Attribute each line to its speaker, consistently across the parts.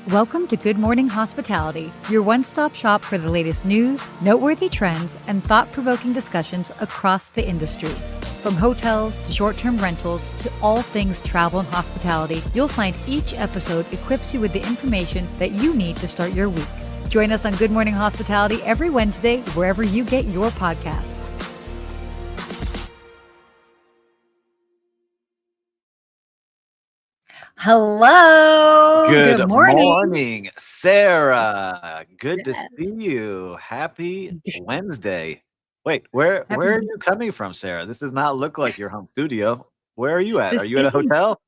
Speaker 1: Welcome to Good Morning Hospitality, your one-stop shop for the latest news, noteworthy trends, and thought-provoking discussions across the industry. From hotels to short-term rentals to all things travel and hospitality, you'll find each episode equips you with the information that you need to start your week. Join us on Good Morning Hospitality every Wednesday, wherever you get your podcasts. Hello.
Speaker 2: Good
Speaker 1: morning.
Speaker 2: morning, Sarah. Good to
Speaker 1: Yes.
Speaker 2: see you. Happy Wednesday. Wait, where are you coming from, Sarah? This does not look like your home studio. Where are you at?
Speaker 1: This
Speaker 2: Are you at a
Speaker 1: isn't-
Speaker 2: hotel?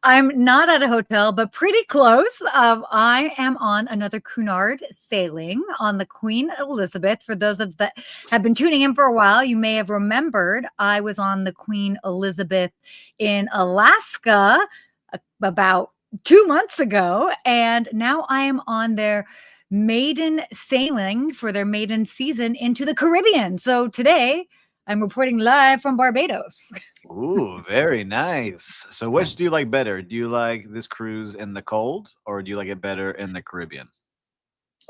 Speaker 1: I'm not at a hotel, but pretty close. I am on another Cunard sailing on the Queen Elizabeth. For those of that have been tuning in for a while, you may have remembered I was on the Queen Elizabeth in Alaska about 2 months ago, and now I am on their maiden sailing for their maiden season into the Caribbean. So today I'm reporting live from Barbados.
Speaker 2: Ooh, very nice. So which do you like better? Do you like this cruise in the cold or do you like it better in the Caribbean?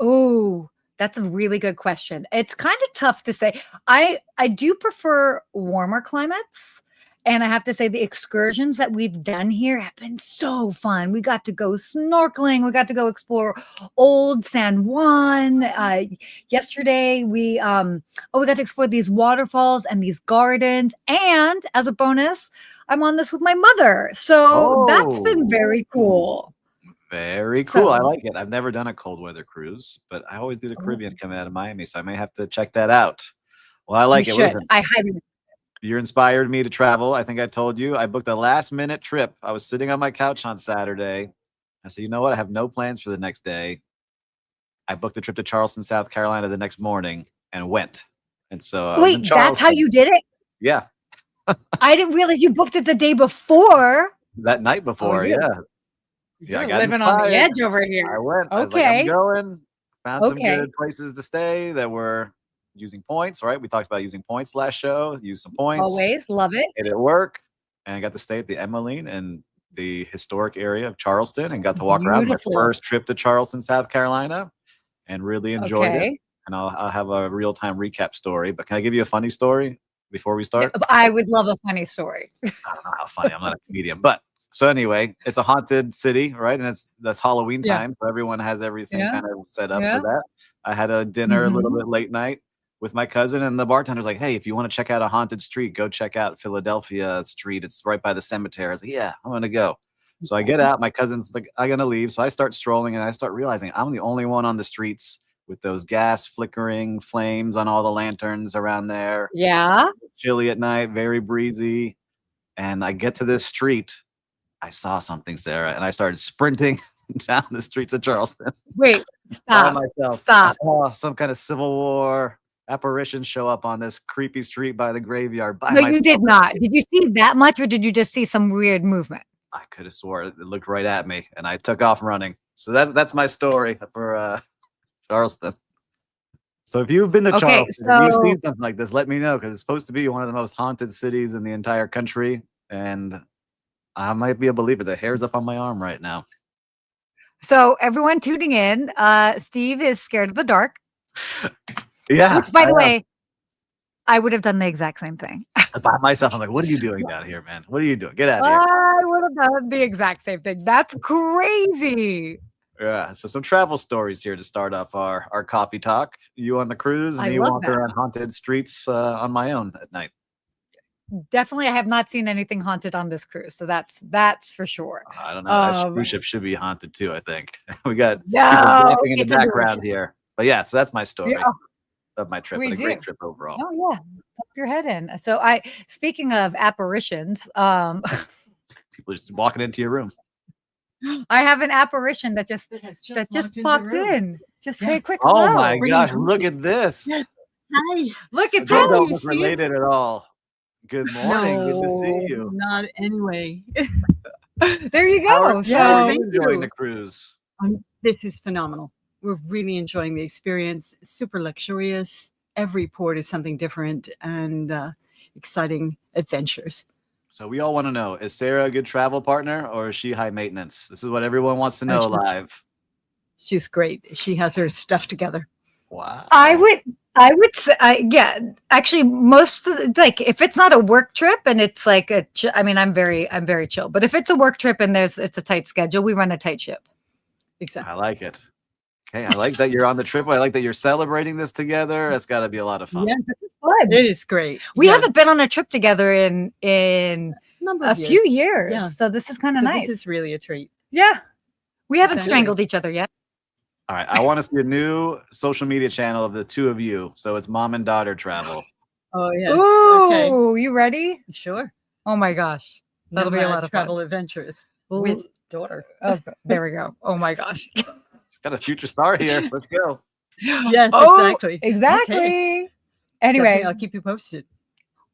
Speaker 1: Oh, that's a really good question. It's kind of tough to say. I do prefer warmer climates. And I have to say the excursions that we've done here have been so fun. We got to go snorkeling. We got to go explore old San Juan. Yesterday we got to explore these waterfalls and these gardens. And as a bonus, I'm on this with my mother. So that's been very cool.
Speaker 2: Very cool. I like it. I've never done a cold weather cruise, but I always do the Caribbean coming out of Miami, so I may have to check that out. Well, I like it. Listen,
Speaker 1: I highly.
Speaker 2: You're inspired me to travel. I think I told you. I booked a last-minute trip. I was sitting on my couch on Saturday. I said, you know what? I have no plans for the next day. I booked a trip to Charleston, South Carolina the next morning and went. And so I was in
Speaker 1: Wait, that's how you did it?
Speaker 2: Yeah.
Speaker 1: I didn't realize you booked it the day before.
Speaker 2: That night before, yeah.
Speaker 1: You're
Speaker 2: I got
Speaker 1: living on the
Speaker 2: inspired.
Speaker 1: edge over here.
Speaker 2: I went. I was like, I'm going. Found some good places to stay that were using points, right? We talked about using points last show. Use some points.
Speaker 1: Always love it.
Speaker 2: Made it work. And I got to stay at the Emmeline in the historic area of Charleston and got to walk around my first trip to Charleston, South Carolina, and really enjoyed it. And I'll have a real-time recap story. But can I give you a funny story before we start?
Speaker 1: I would love a funny story.
Speaker 2: I don't know how funny. I'm not a comedian. But so anyway, it's a haunted city, right? And that's Halloween time. So everyone has everything kind of set up for that. I had a dinner a little bit late night with my cousin, and the bartender's like, hey, if you want to check out a haunted street, go check out Philadelphia Street. It's right by the cemetery. I was like, yeah, I'm going to go. So I get out. My cousin's like, I'm going to leave. So I start strolling, and I start realizing I'm the only one on the streets with those gas flickering flames on all the lanterns around there.
Speaker 1: Yeah.
Speaker 2: Chilly at night, very breezy. And I get to this street. I saw something, Sarah, and I started sprinting down the streets of Charleston.
Speaker 1: Wait, stop.
Speaker 2: I saw some kind of Civil War apparition show up on this creepy street by the graveyard.
Speaker 1: No, you did not. Did you see that much, or did you just see some weird movement?
Speaker 2: I could have swore it looked right at me, and I took off running. So that's my story for Charleston. So if you've been to Charleston, if you've seen something like this, let me know, because it's supposed to be one of the most haunted cities in the entire country, and I might be a believer. The hair's up on my arm right now.
Speaker 1: So everyone tuning in, Steve is scared of the dark.
Speaker 2: Yeah.
Speaker 1: Which, by the way, I would have done the exact same thing.
Speaker 2: By myself, I'm like, what are you doing down here, man? What are you doing? Get out of here.
Speaker 1: I would have done the exact same thing. That's crazy.
Speaker 2: Yeah. So some travel stories here to start off our coffee talk. You on the cruise and me walking around haunted streets on my own at night.
Speaker 1: Definitely, I have not seen anything haunted on this cruise, so that's for sure.
Speaker 2: I don't know. That cruise ship should be haunted too, I think. We got people dancing in the background here. But yeah, so that's my story of my trip. But a great trip overall.
Speaker 1: Oh yeah, pop your head in. So speaking of apparitions,
Speaker 2: people just walking into your room.
Speaker 1: I have an apparition that just popped in. Just say a quick hello.
Speaker 2: Oh my gosh, look at this.
Speaker 3: Hi.
Speaker 1: Look at
Speaker 2: that. Don't look related at all. Good morning.
Speaker 3: No,
Speaker 2: good to see you.
Speaker 3: Not anyway.
Speaker 1: There you go.
Speaker 2: How are you enjoying the cruise?
Speaker 3: This is phenomenal. We're really enjoying the experience. Super luxurious. Every port is something different and exciting adventures.
Speaker 2: So we all want to know, is Sarah a good travel partner or is she high maintenance? This is what everyone wants to know live.
Speaker 3: She's great. She has her stuff together.
Speaker 2: Wow.
Speaker 1: I would say, yeah, actually most of the, like, if it's not a work trip and it's like I mean, I'm very chill, but if it's a work trip and it's a tight schedule, we run a tight ship.
Speaker 3: Exactly.
Speaker 2: I like it. Okay. I like that you're on the trip. I like that you're celebrating this together. It's got to be a lot of fun.
Speaker 3: Yeah, it's fun. It is great.
Speaker 1: We haven't been on a trip together in a few years.
Speaker 3: Yeah.
Speaker 1: So this is kind of nice.
Speaker 3: This is really a treat.
Speaker 1: Yeah. We haven't strangled each other yet.
Speaker 2: All right. I want to see a new social media channel of the two of you. So it's mom and daughter travel.
Speaker 3: Oh, yeah.
Speaker 1: Ooh, you ready?
Speaker 3: Sure.
Speaker 1: Oh my gosh. That'll be a lot of
Speaker 3: travel
Speaker 1: fun.
Speaker 3: adventures with daughter.
Speaker 1: Oh, there we go. Oh my gosh.
Speaker 2: Got a future star here. Let's go.
Speaker 3: Yes,
Speaker 1: exactly.
Speaker 3: Exactly.
Speaker 1: Okay. Anyway,
Speaker 3: definitely, I'll keep you posted.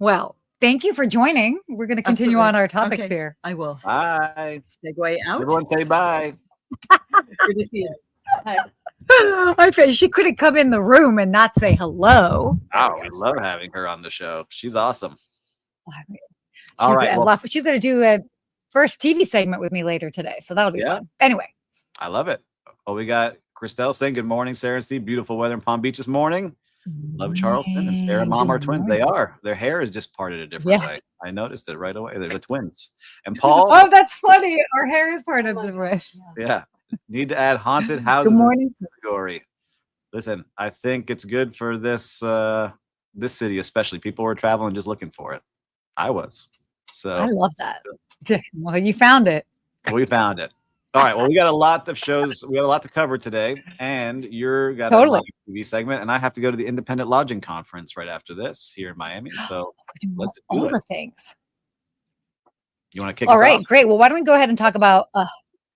Speaker 1: Well, thank you for joining. We're going to continue on our topics here.
Speaker 3: I will.
Speaker 2: Bye.
Speaker 3: Segue out.
Speaker 2: Everyone say bye.
Speaker 3: Good to see you. Hi.
Speaker 1: She couldn't come in the room and not say hello.
Speaker 2: Oh, we love having her on the show. She's awesome.
Speaker 1: All right. She's going to do a first TV segment with me later today. So that'll be fun. Anyway.
Speaker 2: I love it. Well, we got Christelle saying good morning, Sarah and Steve. Beautiful weather in Palm Beach this morning. Love Charleston and Sarah and Mom are twins. They are. Their hair is just parted a different way. I noticed it right away. They're the twins. And Paul.
Speaker 1: Oh, that's funny. Our hair is parted the way.
Speaker 2: Yeah. Need to add haunted houses.
Speaker 1: Good morning.
Speaker 2: Category. Listen, I think it's good for this this city, especially. People were traveling just looking for it. I was. So
Speaker 1: I love that. Well, you found it.
Speaker 2: We found it. All right. Well, we got a lot of shows. We got a lot to cover today, and you're got a live TV segment, and I have to go to the Independent Lodging Conference right after this here in Miami. So let's do
Speaker 1: all
Speaker 2: it.
Speaker 1: the things.
Speaker 2: You want to kick us off?
Speaker 1: All right, great. Well, why don't we go ahead and talk about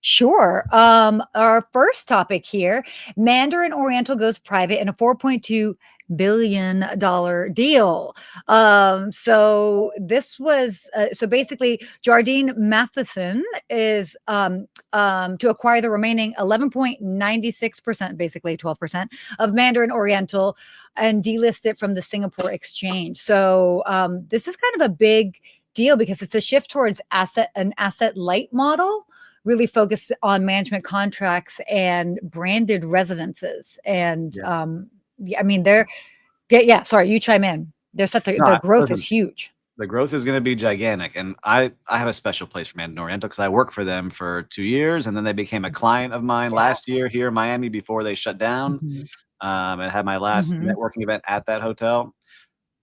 Speaker 1: sure. Our first topic here, Mandarin Oriental goes private in a $4.2 billion deal. So this was so basically Jardine Matheson is to acquire the remaining 11.96%, basically 12% of Mandarin Oriental, and delist it from the Singapore exchange. So this is kind of a big deal because it's a shift towards an asset light model, really focused on management contracts and branded residences. And I mean, sorry, you chime in. Their growth is huge.
Speaker 2: The growth is going to be gigantic. And I have a special place for Mandarin Oriental because I worked for them for 2 years, and then they became a client of mine last year here in Miami before they shut down, and had my last networking event at that hotel.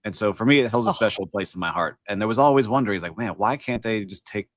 Speaker 2: And so for me, it holds a special place in my heart. And there was always wondering, like, man, why can't they just take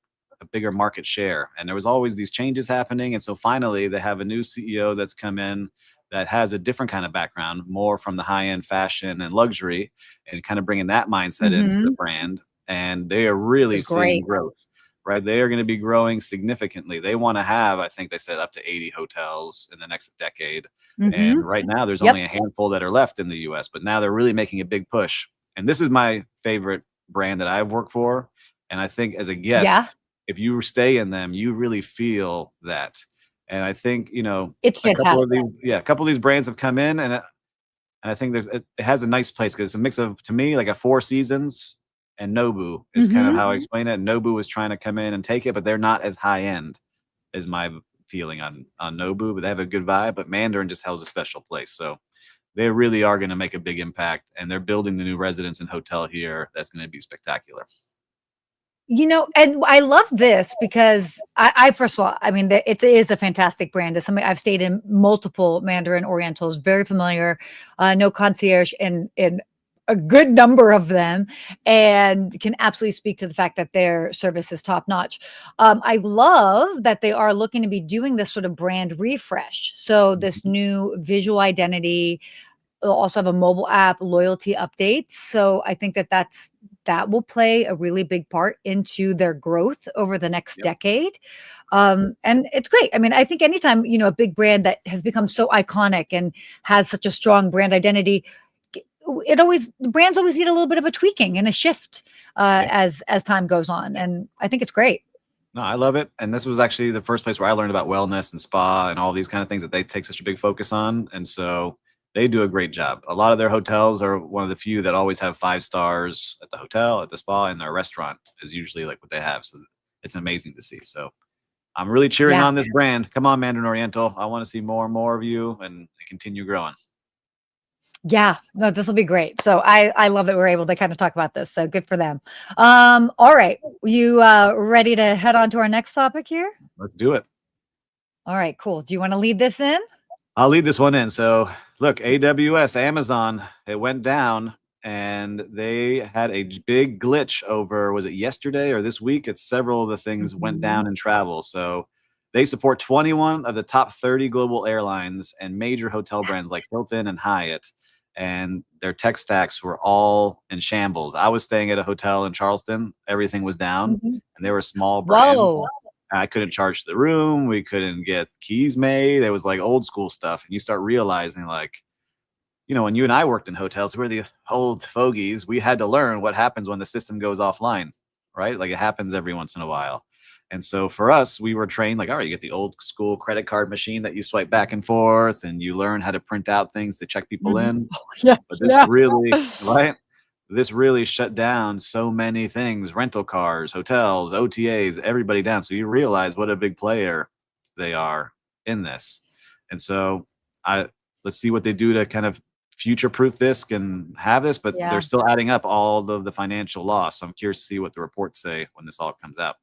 Speaker 2: a bigger market share? And there was always these changes happening. And so finally they have a new CEO that's come in that has a different kind of background, more from the high-end fashion and luxury, and kind of bringing that mindset into the brand. And they are really seeing growth, right? They are going to be growing significantly. They want to have, I think they said, up to 80 hotels in the next decade. And right now there's only a handful that are left in the US, but now they're really making a big push. And this is my favorite brand that I've worked for. And I think as a guest, if you stay in them, you really feel that. And I think,
Speaker 1: it's fantastic.
Speaker 2: A couple of these brands have come in, and I think it has a nice place because it's a mix of, to me, like a Four Seasons and Nobu is kind of how I explain it. Nobu was trying to come in and take it, but they're not as high end as my feeling on Nobu, but they have a good vibe. But Mandarin just holds a special place. So they really are going to make a big impact, and they're building the new residence and hotel here. That's going to be spectacular.
Speaker 1: And I love this because I first of all, I mean, it is a fantastic brand. It's something I've stayed in multiple Mandarin Orientals, very familiar, no concierge in a good number of them, and can absolutely speak to the fact that their service is top notch. I love that they are looking to be doing this sort of brand refresh. So this new visual identity. They'll also have a mobile app, loyalty updates. So I think that will play a really big part into their growth over the next decade. And it's great. I mean, I think anytime, a big brand that has become so iconic and has such a strong brand identity, brands always need a little bit of a tweaking and a shift as time goes on. And I think it's great.
Speaker 2: No, I love it. And this was actually the first place where I learned about wellness and spa and all these kind of things that they take such a big focus on. And so They do a great job. A lot of their hotels are one of the few that always have 5 stars at the hotel, at the spa, and their restaurant is usually like what they have. So it's amazing to see. So I'm really cheering
Speaker 1: Yeah.
Speaker 2: on this brand. Come on, Mandarin Oriental. I want to see more and more of you and continue growing.
Speaker 1: Yeah, no, this will be great. So I love that we're able to kind of talk about this. So good for them. All right. You ready to head on to our next topic here?
Speaker 2: Let's do it.
Speaker 1: All right, cool. Do you want to lead this in?
Speaker 2: I'll lead this one in. So look, AWS, Amazon, it went down and they had a big glitch over, was it yesterday or this week? It's several of the things went down in travel. So they support 21 of the top 30 global airlines and major hotel brands like Hilton and Hyatt. And their tech stacks were all in shambles. I was staying at a hotel in Charleston. Everything was down and they were small brands.
Speaker 1: Whoa.
Speaker 2: I couldn't charge the room. We couldn't get keys made. It was like old school stuff. And you start realizing, like, you know, when you and I worked in hotels, we're the old fogies. We had to learn what happens when the system goes offline, right? Like it happens every once in a while. And so for us, we were trained like, all right, you get the old school credit card machine that you swipe back and forth and you learn how to print out things to check people in.
Speaker 1: Yeah.
Speaker 2: But this really, right? This really shut down so many things, rental cars, hotels, OTAs, everybody down. So you realize what a big player they are in this. And so let's see what they do to kind of future proof this and have this, but they're still adding up all of the financial loss. So I'm curious to see what the reports say when this all comes out.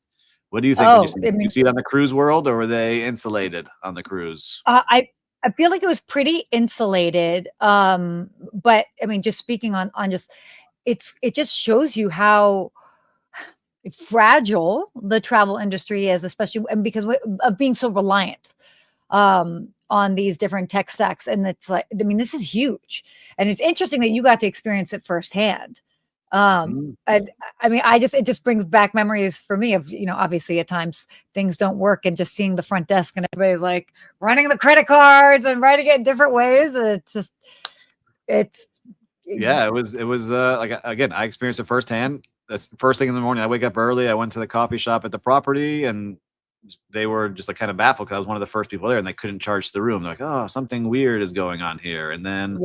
Speaker 2: What do you think? You see it on the cruise world, or were they insulated on the cruise?
Speaker 1: I feel like it was pretty insulated. But I mean, just speaking on just it just shows you how fragile the travel industry is, especially because of being so reliant on these different tech stacks. And it's like, I mean, this is huge. And it's interesting that you got to experience it firsthand. And I mean, it just brings back memories for me of, you know, obviously at times things don't work and just seeing the front desk and everybody's like running the credit cards and writing it in different ways.
Speaker 2: Yeah, it was like, again, I experienced it firsthand. That's first thing in the morning. I wake up early. I went to the coffee shop at the property and they were just like kind of baffled because I was one of the first people there and they couldn't charge the room. They're like, oh, something weird is going on here. And then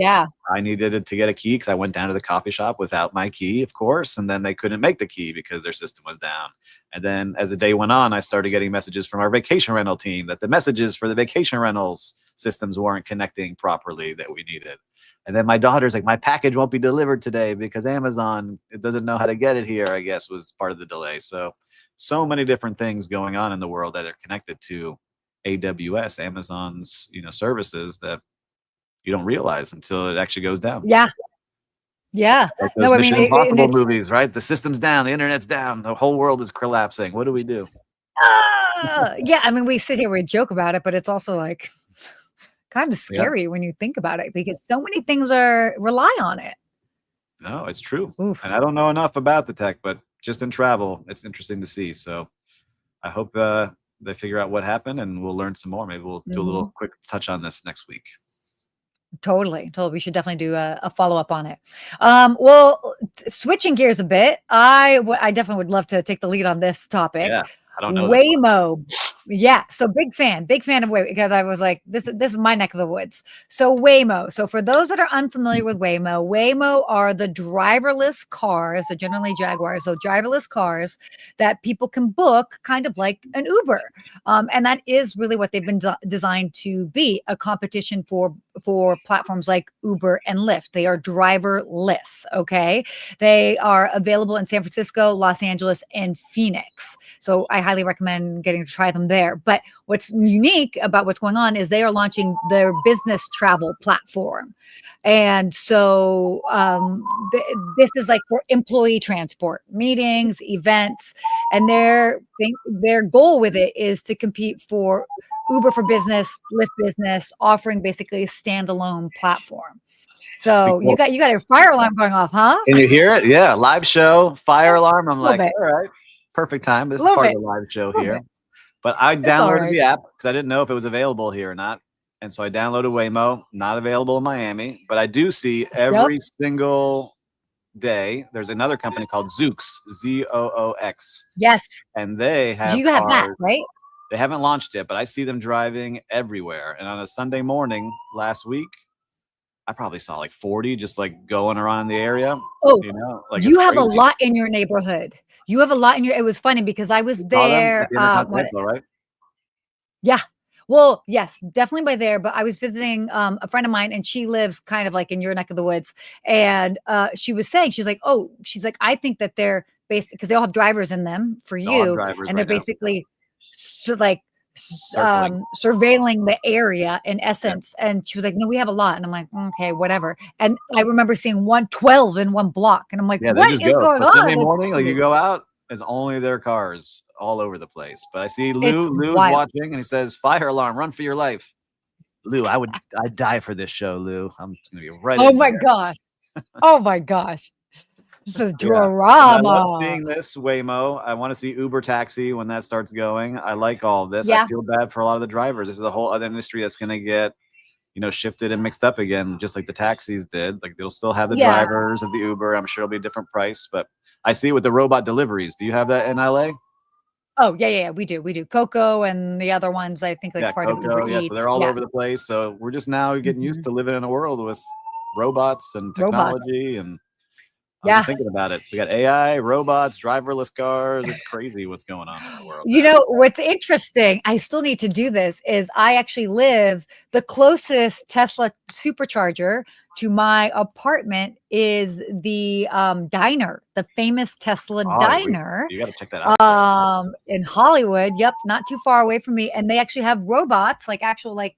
Speaker 2: I needed it to get a key because I went down to the coffee shop without my key, of course. And then they couldn't make the key because their system was down. And then as the day went on, I started getting messages from our vacation rental team that the messages for the vacation rentals systems weren't connecting properly that we needed. And then my daughter's like, my package won't be delivered today because Amazon, it doesn't know how to get it here, I guess, was part of the delay. So many different things going on in the world that are connected to AWS, Amazon's, you know, services that you don't realize until it actually goes down.
Speaker 1: Yeah.
Speaker 2: Like those Mission Impossible movies, right? The system's down, the internet's down, the whole world is collapsing. What do we do?
Speaker 1: Yeah, I mean, we sit here, we joke about it, but it's also like kind of scary when you think about it because so many things rely on it.
Speaker 2: No, it's true.
Speaker 1: Oof.
Speaker 2: And I don't know enough about the tech, but just in travel, it's interesting to see. So I hope they figure out what happened and we'll learn some more. Maybe we'll do a little quick touch on this next week.
Speaker 1: Totally. We should definitely do a follow-up on it. Well, switching gears a bit, I definitely would love to take the lead on this topic.
Speaker 2: Yeah, I don't know
Speaker 1: Waymo. Yeah, so big fan of Waymo because I was like, this is my neck of the woods. So Waymo. So for those that are unfamiliar with Waymo are the driverless cars, so generally Jaguars, so driverless cars that people can book kind of like an Uber. And that is really what they've been designed to be, a competition for platforms like Uber and Lyft. They are driverless, okay? They are available in San Francisco, Los Angeles, and Phoenix. So I highly recommend getting to try them there. But what's unique about what's going on is they are launching their business travel platform. And so this is like for employee transport, meetings, events, and their goal with it is to compete for Uber for business, Lyft business, offering basically a standalone platform. So you got your fire alarm going off, huh?
Speaker 2: Can you hear it? Yeah, live show, fire alarm. I'm like, all right, perfect time. This is part of the live show here. But I downloaded the app because I didn't know if it was available here or not. And so I downloaded Waymo, not available in Miami, but I do see every single day. There's another company called Zoox, Zoox.
Speaker 1: Yes.
Speaker 2: And they have
Speaker 1: you have that, right?
Speaker 2: They haven't launched yet, but I see them driving everywhere. And on a Sunday morning last week, I probably saw like 40 just like going around the area.
Speaker 1: Oh,
Speaker 2: Like
Speaker 1: you
Speaker 2: it's
Speaker 1: have a
Speaker 2: crazy.
Speaker 1: lot in your neighborhood. You have a lot in your. It was funny because I was there.
Speaker 2: At the Intercontinental, right?
Speaker 1: Yeah. Well, yes, definitely by there. But I was visiting a friend of mine, and she lives kind of like in your neck of the woods. And she was saying, she's like, oh, she's like, I think that they're basically because they all have drivers in them for
Speaker 2: They all have
Speaker 1: you,
Speaker 2: drivers
Speaker 1: and they're
Speaker 2: right now.
Speaker 1: basically like
Speaker 2: Circling.
Speaker 1: surveilling the area in essence.
Speaker 2: Yeah.
Speaker 1: And she was like, no, we have a lot. And I'm like, okay, whatever. And I remember seeing 112 in one block, and I'm like,
Speaker 2: Yeah, they
Speaker 1: what
Speaker 2: just
Speaker 1: is
Speaker 2: go.
Speaker 1: going
Speaker 2: But
Speaker 1: on?
Speaker 2: Sunday
Speaker 1: It's
Speaker 2: morning, like
Speaker 1: crazy.
Speaker 2: you go out, there's only their cars all over the place. But I see Lou's
Speaker 1: wild.
Speaker 2: watching, and he says, "Fire alarm! Run for your life." Lou, I'd die for this show, Lou. I'm gonna be right.
Speaker 1: Oh
Speaker 2: in
Speaker 1: my
Speaker 2: here.
Speaker 1: gosh. Oh my gosh. The
Speaker 2: Yeah. And I love
Speaker 1: drama.
Speaker 2: seeing this Waymo. I want to see Uber Taxi when that starts going. I like all of this. I
Speaker 1: Yeah.
Speaker 2: feel bad for a lot of the drivers. This is a whole other industry that's going to get, shifted and mixed up again, just like the taxis did. Like they'll still have the
Speaker 1: Yeah.
Speaker 2: drivers of the Uber. I'm sure it'll be a different price, but I see it with the robot deliveries. Do you have that in LA?
Speaker 1: Oh, yeah. We do. Coco and the other ones, I think, like part of
Speaker 2: Coco,
Speaker 1: Uber
Speaker 2: so
Speaker 1: Eats.
Speaker 2: they're all over the place. So we're just now getting used to living in a world with robots and
Speaker 1: Robots.
Speaker 2: technology. And I was
Speaker 1: Yeah.
Speaker 2: just thinking about it. We got AI, robots, driverless cars. It's crazy what's going on in the world.
Speaker 1: You know, what's interesting, I still need to do this, is I actually live the closest Tesla supercharger to my apartment is the diner, the famous Tesla diner.
Speaker 2: You got to check that out.
Speaker 1: In Hollywood. Yep, not too far away from me. And they actually have robots, like actual like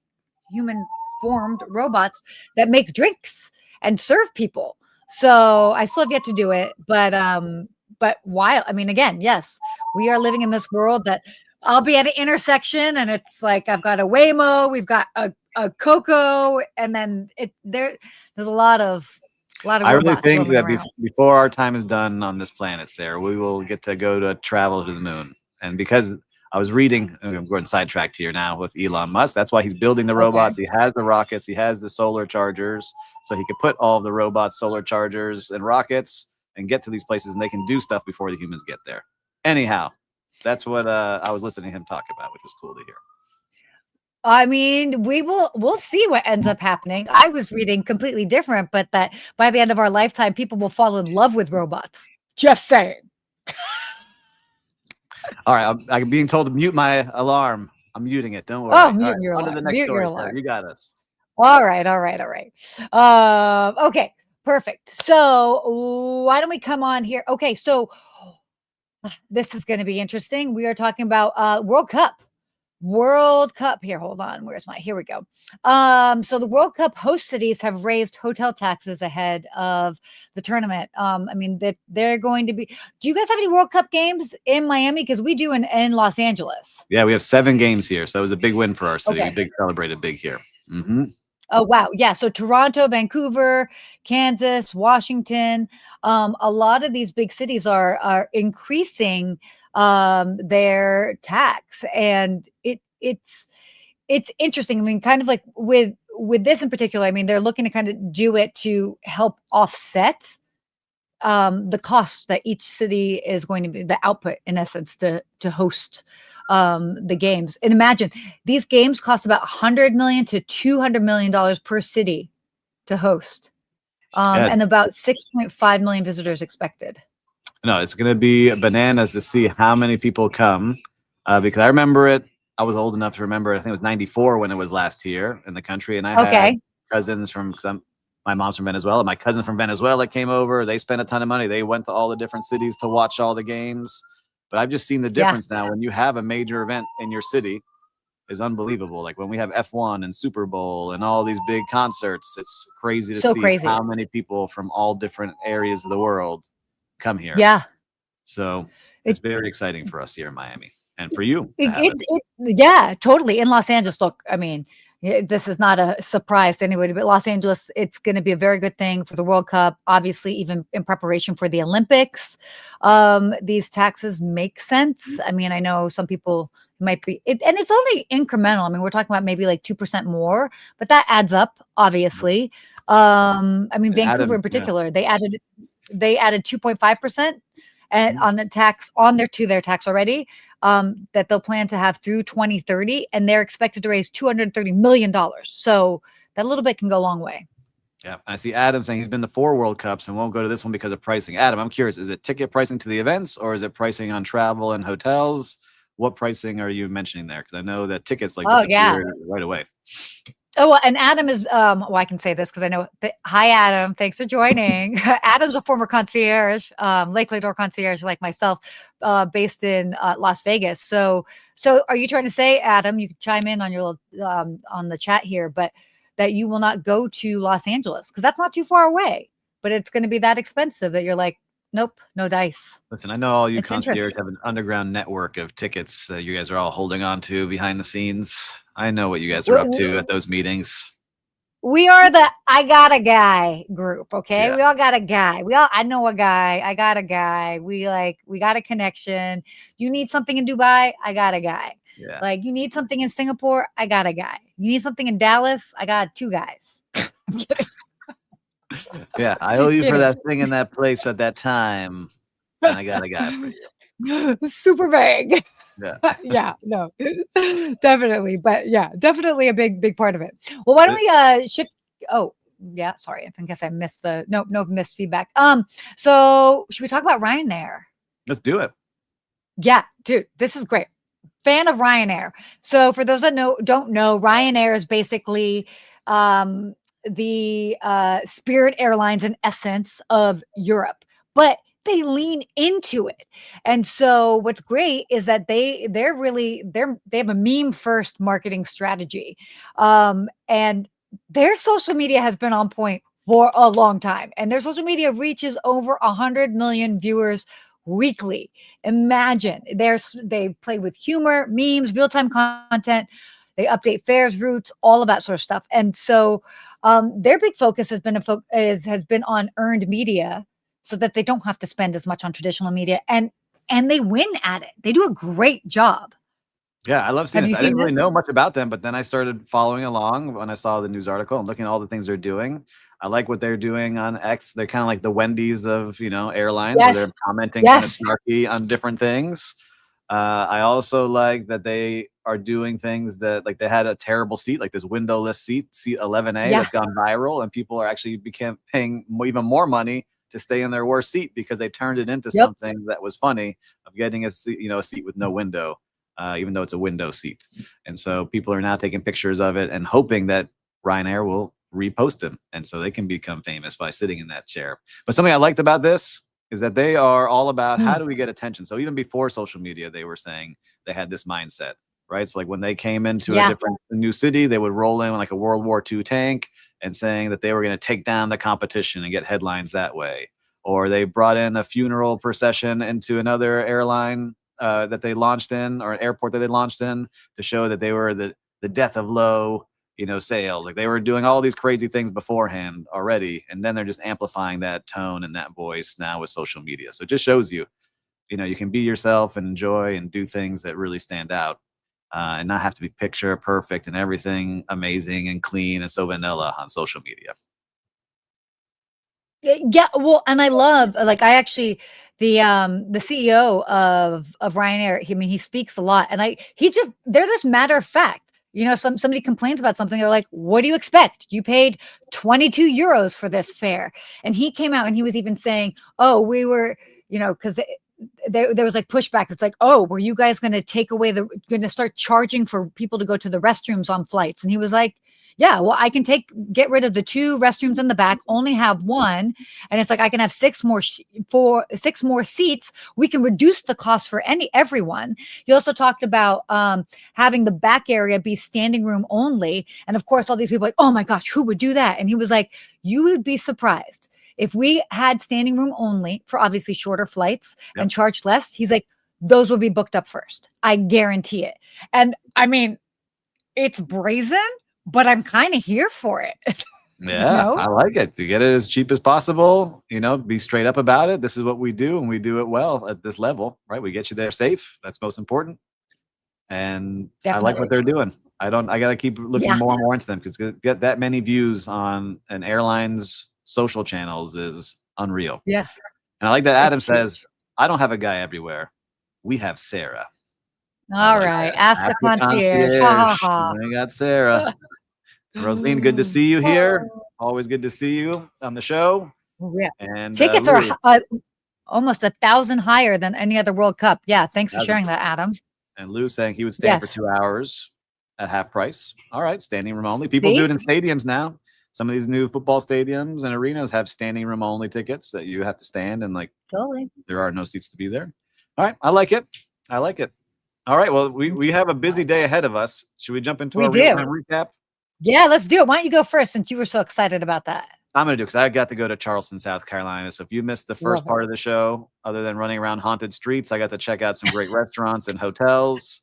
Speaker 1: human formed robots that make drinks and serve people. So I still have yet to do it, but while I mean, again, yes, we are living in this world that I'll be at an intersection and it's like I've got a Waymo, we've got a Coco, and then there's a lot of
Speaker 2: I really
Speaker 1: robots
Speaker 2: think
Speaker 1: roaming
Speaker 2: that
Speaker 1: around.
Speaker 2: before our time is done on this planet, Sarah, we will get to go to travel to the moon. And because I was reading, I'm going sidetracked here now with Elon Musk. That's why he's building the robots. He has the rockets. He has the solar chargers. So he could put all of the robots, solar chargers, and rockets and get to these places, and they can do stuff before the humans get there. Anyhow, that's what I was listening to him talk about, which was cool to hear.
Speaker 1: I mean, we'll see what ends up happening. I was reading completely different, but that by the end of our lifetime, people will fall in love with robots. Just saying.
Speaker 2: All right, I'm being told to mute my alarm. I'm muting it. Don't worry.
Speaker 1: Oh, mute your
Speaker 2: on
Speaker 1: alarm.
Speaker 2: to the next
Speaker 1: Mute
Speaker 2: story,
Speaker 1: your
Speaker 2: Sarah.
Speaker 1: alarm.
Speaker 2: You got us.
Speaker 1: All right. Okay, perfect. So why don't we come on here? Okay, so this is going to be interesting. We are talking about World Cup. Here. Hold on. Here we go. So the World Cup host cities have raised hotel taxes ahead of the tournament. I mean that they're going to be. Do you guys have any World Cup games in Miami? Because we do in Los Angeles.
Speaker 2: Yeah, we have 7 games here, so it was a big win for our city.
Speaker 1: Okay.
Speaker 2: We celebrated big here. Mm-hmm.
Speaker 1: Oh wow, yeah. So Toronto, Vancouver, Kansas, Washington. A lot of these big cities are increasing their tax, and it's interesting. I mean, kind of like with this in particular. I mean, they're looking to kind of do it to help offset the cost that each city is going to be, the output in essence to host the games. And imagine these games cost about $100 million to $200 million per city to host, and about 6.5 million visitors expected.
Speaker 2: No, it's going to be bananas to see how many people come, because I remember it. I was old enough to remember. I think it was '94 when it was last year in the country, and I had cousins from my mom's from Venezuela. My cousin from Venezuela came over. They spent a ton of money. They went to all the different cities to watch all the games. But I've just seen the difference now when you have a major event in your city is unbelievable. Like when we have F1 and Super Bowl and all these big concerts, it's crazy to see how many people from all different areas of the world come here.
Speaker 1: Yeah.
Speaker 2: So it's very exciting for us here in Miami and for you.
Speaker 1: Yeah, totally. In Los Angeles, look, I mean, this is not a surprise to anybody, but Los Angeles, it's going to be a very good thing for the World Cup. Obviously, even in preparation for the Olympics, these taxes make sense. I mean, I know some people might be, and it's only incremental. I mean, we're talking about maybe like 2% more, but that adds up, obviously. I mean, Vancouver in particular, they added 2.5% and on the tax to their tax already, that they'll plan to have through 2030, and they're expected to raise $230 million. So that little bit can go a long way.
Speaker 2: Yeah, I see Adam saying he's been to 4 World Cups and won't go to this one because of pricing. Adam, I'm curious, is it ticket pricing to the events or is it pricing on travel and hotels? What pricing are you mentioning there? Because I know that tickets like
Speaker 1: Oh yeah.
Speaker 2: disappear right away.
Speaker 1: Oh, and Adam is, well, I can say this because I know. Hi, Adam. Thanks for joining. Adam's a former concierge, Lake Lodore concierge, like myself, based in Las Vegas. So are you trying to say, Adam? You can chime in on your on the chat here, but that you will not go to Los Angeles because that's not too far away, but it's going to be that expensive that you're like, nope, no dice.
Speaker 2: Listen, I know all you
Speaker 1: It's
Speaker 2: concierge
Speaker 1: interesting.
Speaker 2: have an underground network of tickets that you guys are all holding on to behind the scenes. I know what you guys are up to at those meetings.
Speaker 1: We are the I got a guy group, okay?
Speaker 2: Yeah.
Speaker 1: We all got a guy. I know a guy. I got a guy. We got a connection. You need something in Dubai, I got a guy.
Speaker 2: Yeah.
Speaker 1: Like you need something in Singapore, I got a guy. You need something in Dallas, I got 2 guys. I'm kidding.
Speaker 2: Yeah, I owe you for that thing in that place at that time. And I got a guy for you.
Speaker 1: Super vague.
Speaker 2: Yeah.
Speaker 1: Yeah, no. Definitely. But yeah, definitely a big part of it. Well, why don't we shift? Oh, yeah, sorry. I guess I missed no missed feedback. So should we talk about Ryanair?
Speaker 2: Let's do it.
Speaker 1: Yeah, dude, this is great. Fan of Ryanair. So for those that don't know, Ryanair is basically the Spirit Airlines in essence of Europe, but they lean into it. And so what's great is that they have a meme first marketing strategy. And their social media has been on point for a long time. And their social media reaches over 100 million viewers weekly. Imagine they play with humor, memes, real-time content. They update fares, routes, all of that sort of stuff. And so their big focus has been on earned media so that they don't have to spend as much on traditional media. And they win at it. They do a great job.
Speaker 2: Yeah, I love seeing this. I didn't really
Speaker 1: this?
Speaker 2: know much about them, but then I started following along when I saw the news article and looking at all the things they're doing. I like what they're doing on X. They're kind of like the Wendy's of, airlines, where they're commenting kind of snarky on different things. I also like that they are doing things that, like, they had a terrible seat, like this windowless seat 11A, that's gone viral, and people are actually paying even more money to stay in their worst seat because they turned it into something that was funny, of getting a seat, a seat with no window. Even though it's a window seat. And so people are now taking pictures of it and hoping that Ryanair will repost them. And so they can become famous by sitting in that chair. But something I liked about this is that they are all about how do we get attention? So even before social media, they were saying they had this mindset, right? So like when they came into a new city, they would roll in like a World War II tank and saying that they were going to take down the competition and get headlines that way. Or they brought in a funeral procession into another airline that they launched in, or an airport that they launched in, to show that they were the death of low, sales. Like they were doing all these crazy things beforehand already, and then they're just amplifying that tone and that voice now with social media. So it just shows you, you can be yourself and enjoy and do things that really stand out, and not have to be picture perfect and everything amazing and clean and so vanilla on social media.
Speaker 1: Yeah, well, and I love, like, I actually, the CEO of Ryanair, he speaks a lot, and they're just matter of fact. Somebody complains about something, they're like, what do you expect? You paid 22 euros for this fare. And he came out and he was even saying, oh, we were, because there was like pushback. It's like, oh, were you guys going to going to start charging for people to go to the restrooms on flights? And he was like, yeah, well, I can get rid of the 2 restrooms in the back, only have 1. And it's like, I can have 6 more seats. We can reduce the cost for everyone. He also talked about having the back area be standing room only. And of course, all these people are like, oh my gosh, who would do that? And he was like, you would be surprised. If we had standing room only for obviously shorter flights and charged less, he's like, those will be booked up first. I guarantee it. And I mean, it's brazen, but I'm kind of here for it.
Speaker 2: Yeah, I like it. To get it as cheap as possible, be straight up about it. This is what we do, and we do it well at this level, right? We get you there safe. That's most important. And I like what they're doing. I got to keep looking more and more into them, because get that many views on an airline's social channels is unreal.
Speaker 1: Yeah.
Speaker 2: And I like that Adam says, I don't have a guy everywhere. We have Sarah.
Speaker 1: All right. Ask the concierge. Ha, ha, ha.
Speaker 2: We got Sarah. Roselyne, good to see you here. always good to see you on the show.
Speaker 1: Yeah.
Speaker 2: And
Speaker 1: tickets are almost 1,000 higher than any other World Cup. Yeah. Thanks for sharing that, Adam.
Speaker 2: And Lou saying he would stand for 2 hours at half price. All right. Standing room only. People do it in stadiums now. Some of these new football stadiums and arenas have standing room only tickets that you have to stand and there are no seats to be there. All right. I like it. I like it. All right. Well, we have a busy day ahead of us. Should we jump into our real-time recap?
Speaker 1: Yeah, let's do it. Why don't you go first since you were so excited about that?
Speaker 2: I'm going to do it because I got to go to Charleston, South Carolina. So if you missed the first part of the show, other than running around haunted streets, I got to check out some great restaurants and hotels.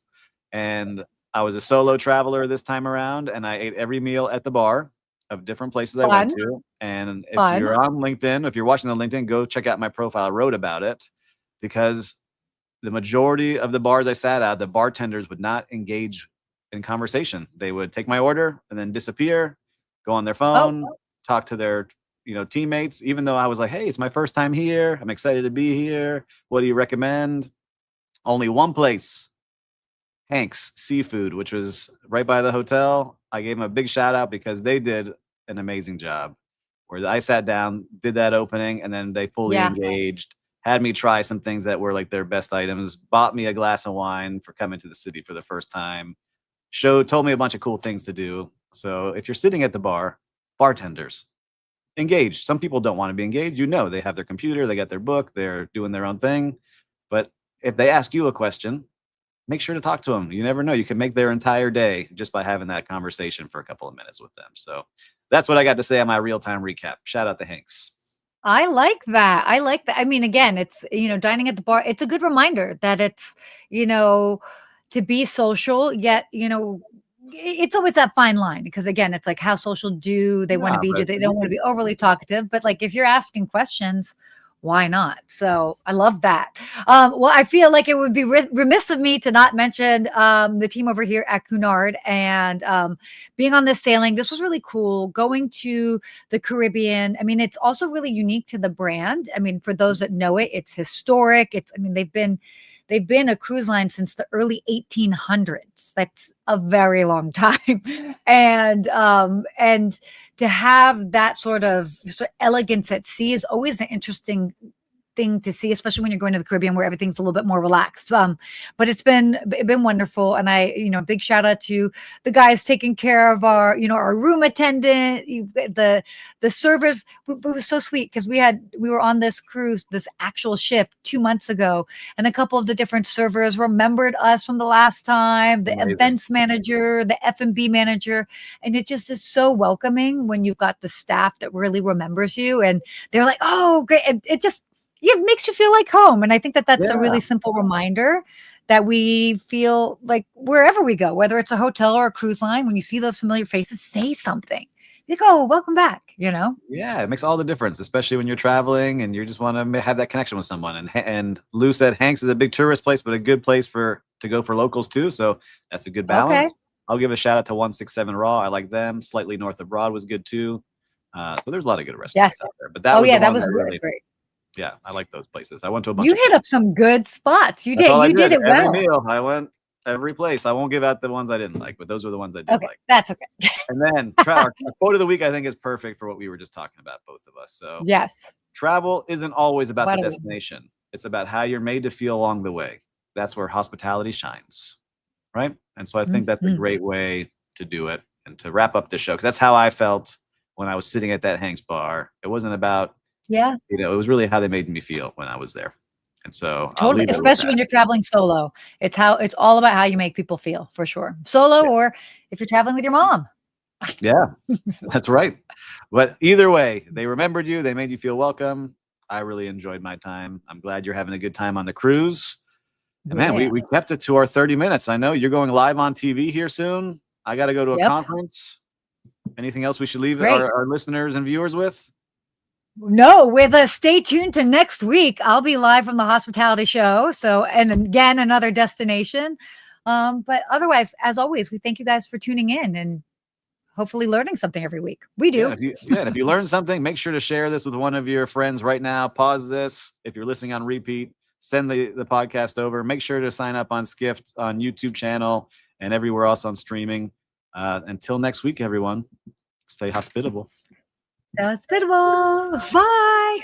Speaker 2: And I was a solo traveler this time around, and I ate every meal at the bar of different places I went to. And if you're on LinkedIn, if you're watching the LinkedIn, go check out my profile. I wrote about it because the majority of the bars I sat at, the bartenders would not engage in conversation. They would take my order and then disappear, go on their phone, talk to their teammates, even though I was like, hey, it's my first time here. I'm excited to be here. What do you recommend? Only one place, Hank's Seafood, which was right by the hotel. I gave them a big shout out because they did an amazing job. Where I sat down, did that opening, and then they fully engaged, had me try some things that were like their best items, bought me a glass of wine for coming to the city for the first time, told me a bunch of cool things to do. So if you're sitting at the bar, bartenders, engage. Some people don't want to be engaged. They have their computer, they got their book, they're doing their own thing. But if they ask you a question, make sure to talk to them. You never know. You can make their entire day just by having that conversation for a couple of minutes with them. So that's what I got to say on my real-time recap. Shout out to Hanks.
Speaker 1: I like that. I mean, again, it's, dining at the bar. It's a good reminder that it's, to be social, yet, it's always that fine line because again, it's like how social do they want to be? They don't want to be overly talkative, but like if you're asking questions, why not? So I love that. Well, I feel like it would be remiss of me to not mention the team over here at Cunard and being on this sailing. This was really cool. Going to the Caribbean. I mean, it's also really unique to the brand. I mean, for those that know it, it's historic. They've been a cruise line since the early 1800s. That's a very long time. And to have that sort of elegance at sea is always an interesting thing to see, especially when you're going to the Caribbean where everything's a little bit more relaxed. But it's been wonderful. And big shout out to the guys taking care of our room attendant, the servers. It was so sweet because we were on this cruise, this actual ship 2 months ago, and a couple of the different servers remembered us from the last time, the events manager, the F&B manager. And it just is so welcoming when you've got the staff that really remembers you and they're like, oh, great. And it makes you feel like home. And I think that's a really simple reminder that we feel like wherever we go, whether it's a hotel or a cruise line, when you see those familiar faces, say something. You go, oh, welcome back, Yeah,
Speaker 2: it makes all the difference, especially when you're traveling and you just want to have that connection with someone. And Lou said Hanks is a big tourist place, but a good place to go for locals too. So that's a good balance. Okay. I'll give a shout out to 167 Raw. I like them. Slightly North of Broad was good too. So there's a lot of good restaurants out there. But that was really great. Yeah, I like those places. I went to a bunch.
Speaker 1: You hit up some good spots. You did. You did it well.
Speaker 2: Every meal, I went every place. I won't give out the ones I didn't like, but those were the ones I did like.
Speaker 1: That's okay.
Speaker 2: And then our quote of the week, I think, is perfect for what we were just talking about, both of us. So
Speaker 1: yes,
Speaker 2: travel isn't always about the destination. It's about how you're made to feel along the way. That's where hospitality shines, right? And so I think that's a great way to do it and to wrap up the show, because that's how I felt when I was sitting at that Hank's bar. It wasn't about it was really how they made me feel when I was there. And so
Speaker 1: totally, especially when you're traveling solo, it's all about how you make people feel, for sure. Solo or if you're traveling with your mom.
Speaker 2: Yeah, that's right. But either way, they remembered you. They made you feel welcome. I really enjoyed my time. I'm glad you're having a good time on the cruise. And man, we kept it to our 30 minutes. I know you're going live on TV here soon. I got to go to a conference. Anything else we should leave our listeners and viewers with?
Speaker 1: No, stay tuned to next week. I'll be live from the hospitality show. So, and again, another destination. But otherwise, as always, we thank you guys for tuning in and hopefully learning something every week. We do.
Speaker 2: And if you learn something, make sure to share this with one of your friends right now. Pause this. If you're listening on repeat, send the podcast over. Make sure to sign up on Skift on YouTube channel and everywhere else on streaming. Until next week, everyone, stay hospitable.
Speaker 1: So hospitable.
Speaker 3: Bye.